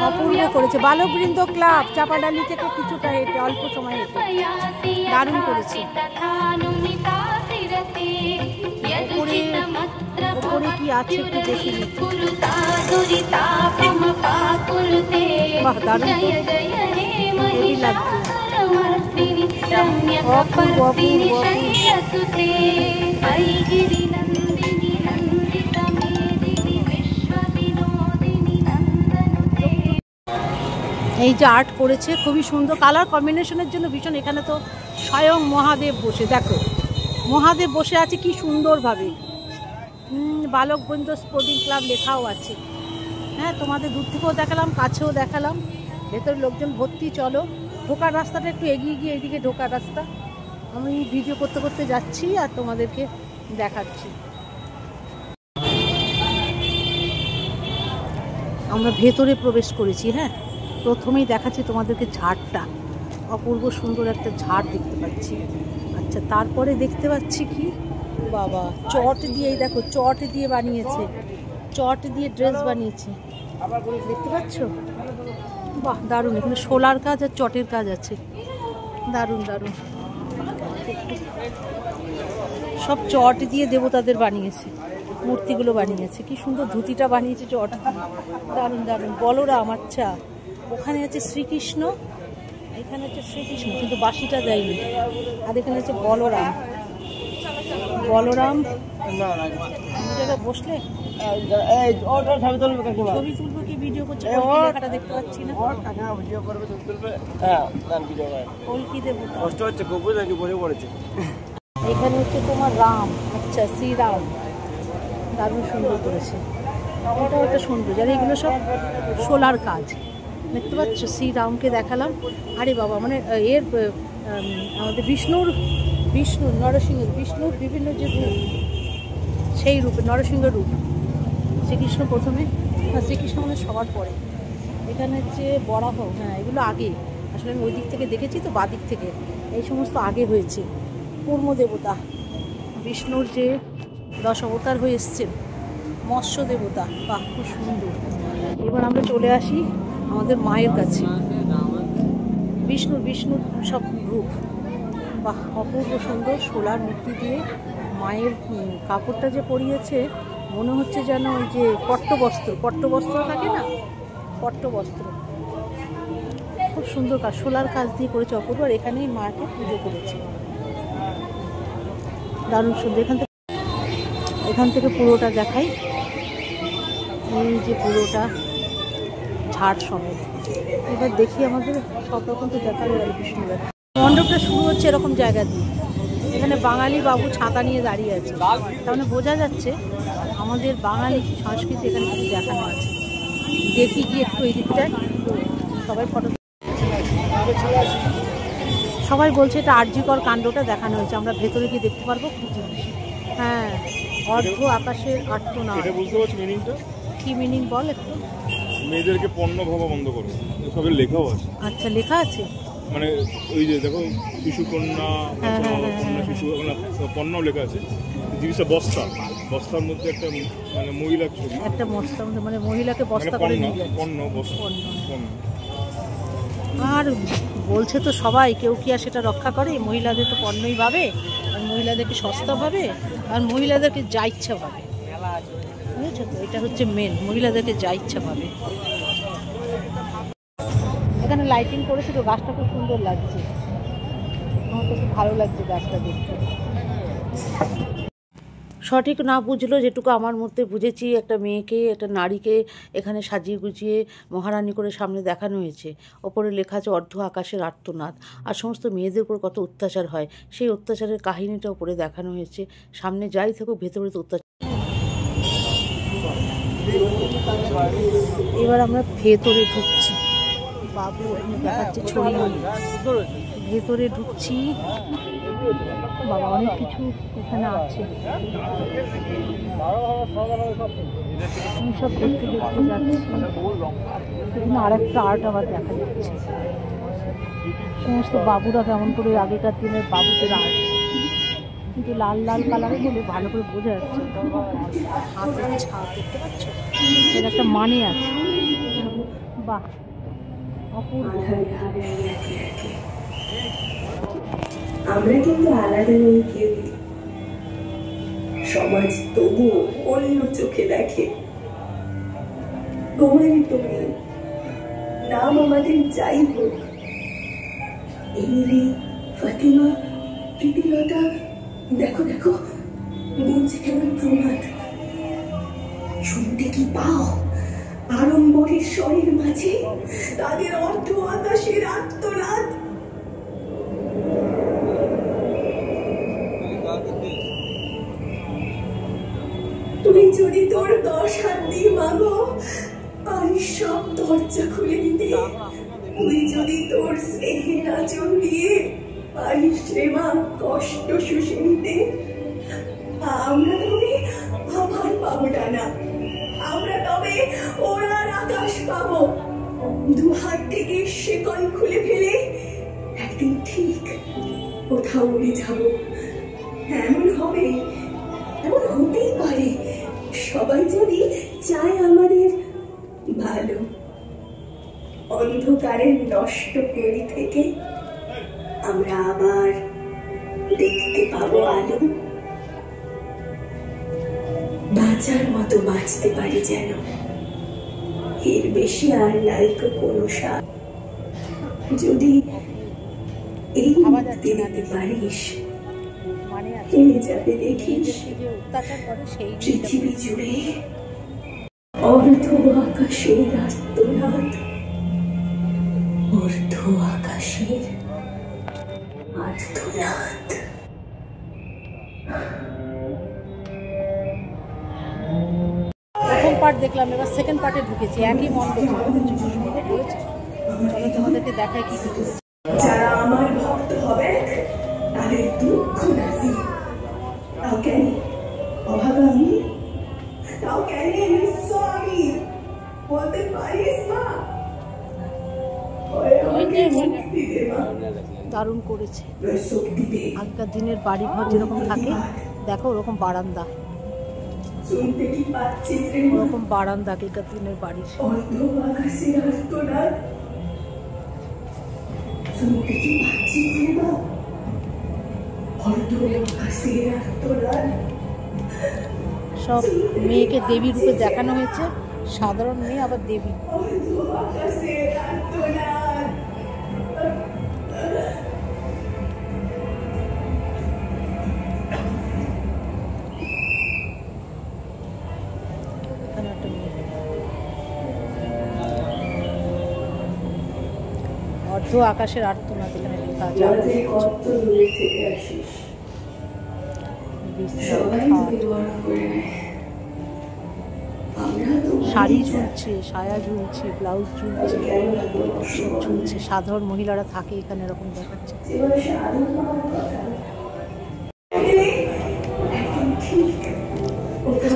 অপূর্ব করেছে। বালকবৃন্দ ক্লাব চাপাডালি থেকে কিছুটা হেঁটে, অল্প সময় হেঁটে দারুণ করেছে। ওপরে কি আছে একটু দেখি। বাহ, দারুণ হেভি লাগছে। অপূর্ব অপূর্ব। এই যে আর্ট করেছে খুবই সুন্দর, কালার কম্বিনেশনের জন্য ভীষণ। এখানে তো স্বয়ং মহাদেব বসে, দেখো মহাদেব বসে আছে কি সুন্দরভাবে। বালকবৃন্দ স্পোর্টিং ক্লাব লেখাও আছে। হ্যাঁ, তোমাদের দূর থেকেও দেখালাম, কাছেও দেখালাম। ভেতরে লোকজন ভর্তি। চলো, ঢোকার রাস্তাটা একটু এগিয়ে গিয়ে, এদিকে ঢোকার রাস্তা। আমি ভিডিও করতে করতে যাচ্ছি আর তোমাদেরকে দেখাচ্ছি। আমরা ভেতরে প্রবেশ করেছি। হ্যাঁ, প্রথমেই দেখাচ্ছি তোমাদেরকে ঝাড়টা। অপূর্ব সুন্দর একটা ঝাড় দেখতে পাচ্ছি। আচ্ছা, তারপরে দেখতে পাচ্ছি কি বাবা, চট দিয়ে, দেখো চট দিয়ে বানিয়েছে, চট দিয়ে ড্রেস বানিয়েছে, দেখতে পাচ্ছ? বাহ, দারুণ। এখানে শোলার কাজ আর চটের কাজ আছে, দারুণ দারুণ। সব চট দিয়ে দেবতাদের বানিয়েছে, মূর্তিগুলো বানিয়েছে। কি সুন্দর ধুতিটা বানিয়েছে চট দিয়ে, দারুণ দারুণ। বলরাম, আচ্ছা ওখানে আছে শ্রীকৃষ্ণ, এখানে হচ্ছে শ্রীকৃষ্ণ কিন্তু বাঁশিটা দেয়নি। আর এখানে হচ্ছে বলরাম। বলরাম জায়গায় বসলে ছবি তুলবো কি ভিডিও করছে, লেখাটা দেখতে পাচ্ছি না। কলকি দেবতা। এখানে হচ্ছে তোমার রাম, আচ্ছা শ্রীরাম, দারুণ সুন্দর করেছে। এটাও একটা সুন্দর, আর এগুলো সব শোলার কাজ দেখতে পাচ্ছ। শ্রীরামকে দেখালাম। আরে বাবা, মানে এর আমাদের বিষ্ণুর নরসিংহের, বিষ্ণুর বিভিন্ন যে রূপ, সেই রূপে নরসিংহ রূপ। শ্রীকৃষ্ণ প্রথমে, শ্রীকৃষ্ণ মানে সবার পরে। এখানে হচ্ছে বরাহ, হ্যাঁ এগুলো আগে, আসলে আমি ওই দিক থেকে দেখেছি তো, বাদিক থেকে। এই সমস্ত আগে হয়েছে। কূর্ম দেবতা, বিষ্ণুর যে 10 অবতার হয়ে এসছেন, মৎস্য দেবতা। বাহ, খুব সুন্দর। এবার আমরা চলে আসি আমাদের মায়ের কাছে। বিষ্ণুর সব রূপ। বাহ, অপূর্ব সুন্দর। শোলার মূর্তি দিয়ে মায়ের কাপড়টা যে পরিয়েছে, মনে হচ্ছে যেন ওই যে পট্টবস্ত্র থাকে না, পট্টবস্ত্র। খুব সুন্দর কাজ, শোলার কাজ দিয়ে করেছে অপূর্ব। আর এখানেই মাকে পুজো করেছে, দারুণ সুন্দর। এখান থেকে পুরোটা দেখাই। এই যে পুরোটা ঝাড় সমেত। এবার দেখি আমাদের সব রকম তো দেখা গেল। বিষ্ণুদের মণ্ডপটা শুরু হচ্ছে এরকম জায়গা দিয়ে। এখানে বাঙালি বাবু ছাতা নিয়ে দাঁড়িয়ে আছে, তার মানে বোঝা যাচ্ছে আমাদের বাঙালি সংস্কৃতি এখানে কিছু দেখানো আছে। দেখি গিয়ে একটু এই দিকটায় সবাই ফটো, সবাই বলছে এটা আরজিকর কাণ্ডটা দেখানো হয়েছে। আমরা ভেতরে গিয়ে দেখতে পারবো কি জিনিস। হ্যাঁ, অর্ধ আকাশের আর্তনাদ। এটা বুঝতে পারছি মিনিংটা কি মিনিং বল একটু। মেয়েদেরকে পণ্য ভাবা বন্ধ করো, এসবের লেখাও আছে। আচ্ছা, লেখা আছে, মানে ওই যে দেখো শিশু কন্যা, কন্যা শিশু পণ্যও লেখা আছে। জিনিসটা বস্তার মধ্যে একটা মানে মহিলার ছবি, একটা বস্তার মধ্যে, মানে মহিলাকে বস্তা করে নিয়ে যাচ্ছে, পণ্য। আর বলছে তো সবাই, কেউ কি আর সেটা রক্ষা করে? মহিলাদের তো পণ্যই ভাবে, আর মহিলাদেরকে সস্তা ভাবে, আর মহিলাদেরকে যা ইচ্ছা ভাবে, বুঝেছো তো? এটা হচ্ছে মেন, মহিলাদেরকে যা ইচ্ছা ভাবে। এখানে লাইটিং করেছে তো, গাছটা খুব সুন্দর লাগছে, আমার তো খুব ভালো লাগছে গাছটা দেখতে। সঠিক না বুঝলো, যেটুকু আমার মধ্যে বুঝেছি, একটা মেয়েকে, একটা নারীকে এখানে সাজিয়ে গুছিয়ে মহারানী করে সামনে দেখানো হয়েছে। ওপরে লেখা আছে অর্ধ আকাশের আর্তনাদ। আর সমস্ত মেয়েদের উপর কত অত্যাচার হয়, সেই অত্যাচারের কাহিনীটা ওপরে দেখানো হয়েছে। সামনে যাই থাকুক, ভেতরে তো অত্যাচার। এবার আমরা ভেতরে ঢুকছি। বাবু এখানে দেখাচ্ছে ছড়ি, ভেতরে ঢুকছি। বাবা, অনেক কিছু এখানে আছে, আমি সব দেখতে যাচ্ছি। এখানে আরেকটা আর্ট আবার দেখা যাচ্ছে, সমস্ত বাবুরা কেমন করে, আগেকার দিনের বাবুদের আর্ট, কিন্তু লাল লাল কালারে বলে ভালো করে বোঝা যাচ্ছে। হাতের ছাপ দেখতে পাচ্ছ, এর একটা মানে আছে। বাহ, অপূর্ব। আধারে হারাই একে একে। আমরা কিন্তু আলাদা নই কেউ, সমাজ তবুও অন্য চোখে দেখে। তোমারই তুমি, নাম আমাদের যাই হোক, এমিলি, ফাতিমা, প্রীতিলতা, দেখো দেখো বলছে কেমন প্রমাদ। শুনতে কি পাও আড়ম্বরের স্বরের মাঝে তাদের অর্ধ আকাশের আত্মনাদ। তুই যদি তোর 10 হাত দিয়ে মাগো আর সব দরজা খুলে দিতে, তুই যদি তোর স্নেহের আঁচল দিয়ে পারিস সেবা কষ্ট শুষে নিতে, আমরা তবে আবার পাবো ডানা, আমরা তবে ওড়ার আকাশ পাবো। 2 হাত থেকে শেকল খুলে ফেলে একদিন ঠিক কোথাও উড়ে যাবো। এমন হবে, এমন হতেই পারে, সবাই যদি চায় আমাদের ভালো। অন্ধকারের নষ্ট করি থেকে আমরা আবার দেখতে পাবো আলো। বাঁচার মতো বাঁচতে পারি যেন, এর বেশি আর নাইকো কোনো সাপ। যদি এই মুক্তি দিতে পারিস, মানে আছে হেলে যাবে দেখিস যে অত্যাচার করে সেই পৃথিবী জুড়ে অর্ধ আকাশের আর্তনাদ, অর্ধ আকাশের আর্তনাদ। প্রথম পার্ট দেখলাম, এবার সেকেন্ড পার্টে ঢুকেছি। একই মণ্ডপ সুন্দর করেছে। চলো তোমাদেরকে দেখাই কি কি করেছে। যারা আমার ভক্ত হবে তাদের দুঃখ নাসি। তাও কেন অভাগা আমি, তাও কেন নিঃস্ব আমি, বলতে পারিস মা? দারুণ করেছে। শক্তি দে, আগেকার দিনের বাড়ি ঘর যেরকম থাকে দেখো, ওরকম বারান্দা, শুনতে কি পাচ্ছিস রে মা? ওরকম বারান্দা আগেকার দিনের বাড়ির। অর্ধ আকাশের আর্তনাদ, শুনতে কি পাচ্ছিস রে মা? অর্ধ আকাশের আর্তনাদ। সব মেয়েকে দেবী রূপে দেখানো হয়েছে, সাধারণ মেয়ে আবার দেবী। অর্ধ আকাশের আর্তনাদ। এখানে একটা মেয়ে, অর্ধ আকাশের আর্তনাদ এখানে লেখা আছে। রাতে কত দূরে থেকে আসিস, সবাই তোকে বরণ করে নেয়। আমরা তো শাড়ি ঝুলছে, সায়া ঝুলছে, ব্লাউজ ঝুলছে, সব ঝুলছে। সাধারণ মহিলারা থাকে এখানে, এরকম দেখাচ্ছে।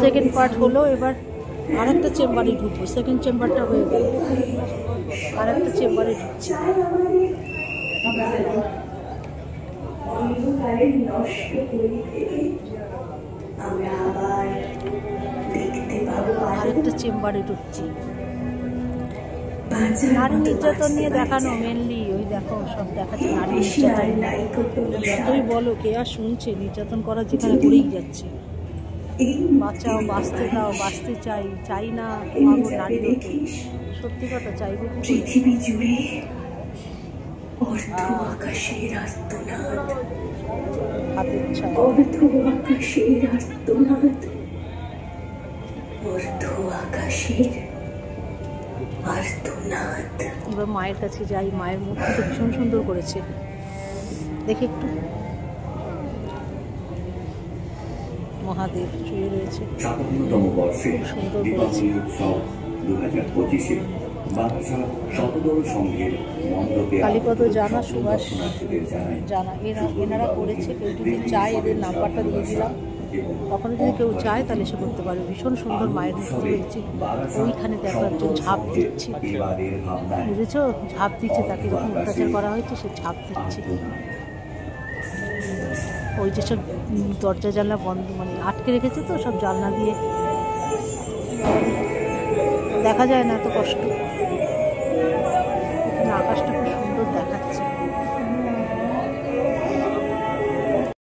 সেকেন্ড পার্ট হলো, এবার আর একটা চেম্বারে ঢুকবো। সেকেন্ড চেম্বারটা হয়ে গেল, আর একটা চেম্বারে ঢুকছি। অন্ধকারের নষ্ট করি থেকে আমরা আবার দেখতে পাবো আরেকটা চেম্বারে ঢুকছি। বাঁচার নারী মতো নির্যাতন নিয়ে বাঁচতে দেখানো পারছি। মেনলি, ওই দেখো সব দেখাচ্ছে নারী বেশি আর নির্যাতন। নাইকো কোনো যতই বলো, কে আর শুনছে? নির্যাতন করা যেখানে করেই যাচ্ছে। এই বাঁচাও, বাঁচতে দাও, বাঁচতে চাই, চাই না এই মাগো যাবে নারী হতে। দেখিস সত্যি কথা, চাইবো কি করে? পৃথিবী জুড়ে অর্ধ আকাশের আর্তনাদ, হাতের ছায়া। অর্ধ আকাশের আর্তনাদ, অর্ধ আকাশের আর্তনাদ। এবার মায়ের কাছে যাই। মায়ের মূর্তি তো ভীষণ সুন্দর করেছে, দেখে একটু। মহাদেব শুয়ে রয়েছে, ৫৭তম বর্ষে খুব সুন্দর দীপাবলি করেছে। উৎসব ২০২৫-এ বারাসাত শতদল সংঘের মণ্ডপে কালীপদ জানা, সকল সুভাষ দর্শনার্থীদের জানাই জানা, এনারা করেছে। কেউ যদি চায়, এদের নাম্বারটা দিয়ে দিলাম, কখনো যদি কেউ চায় তাহলে সে করতে পারবে। ভীষণ সুন্দর মায়ের মূর্তি হয়েছে। ওইখানে দেখো একজন ঝাঁপ দিচ্ছে, এবারের ভাবনায় বুঝেছ? ঝাঁপ দিচ্ছে, তাকে এরকম অত্যাচার করা হয়েছে, সে ঝাঁপ দিচ্ছে। ওই যে সব দরজা জানলা বন্ধ, মানে আটকে রেখেছে তো সব জানলা দিয়ে, দেখা যায় না, এত কষ্ট। রে